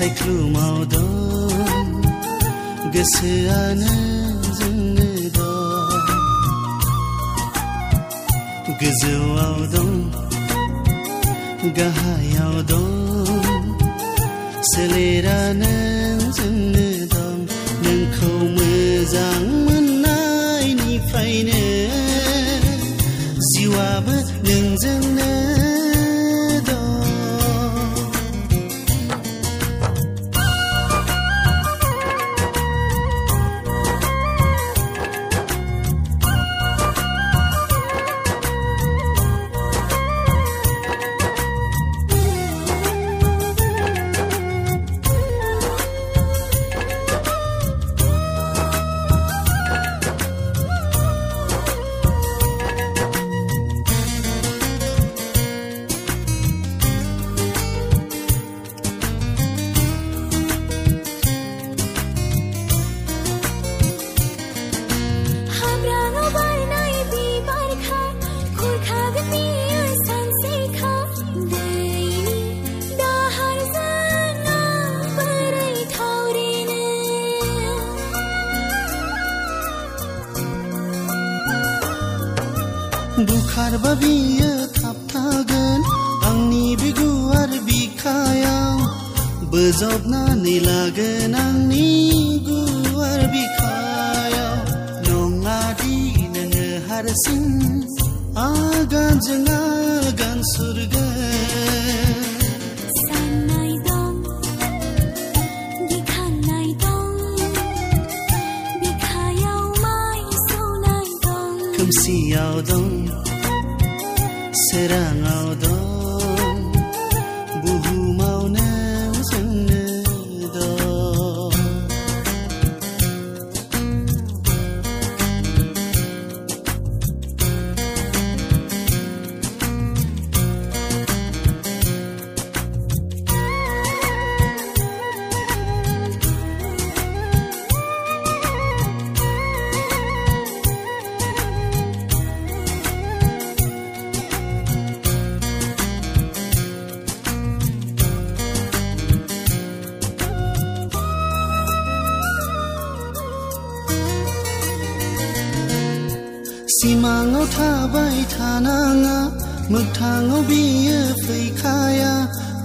सायख्लुमाव दं गोसोआनो जोंनो दं गोजौआव दं गाहायाव दं सोलेरानो जोंनो दं नोंखौ मोजां मोननायनिफ्रायनो जिउआबो नोंजोंनो बुखारबा बियो थाबथागोन आंनि बिगुर बिखायाव बोजबनानै लागोन आंनि गुवार बिखायाव नङादि नोङो हारसिं आगानजों आगान सुरगोन साननाय दं गिखांनाय दं बिखायाव माइ सौनाय दं खोमसियाव दं सोराङाव दं बुहुमावनो जोंनो दं सिमाङाव थाबाय थानाङा मोगथाङाव बियो फैखाया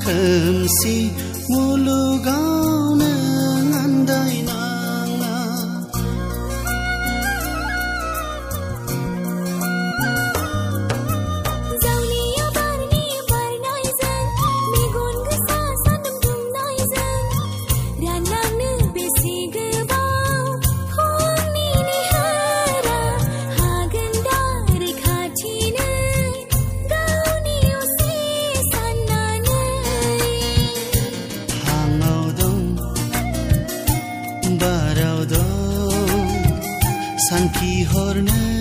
खोमसि मुलुगाव नों आन्दायनाङा जावलिया बारनि बारनायजों मेगन गोसा सान्दुं दुंनायजों रानलांनो बेसे गोबाव फुंनि निहोरा बाराव दं सानखि हरनो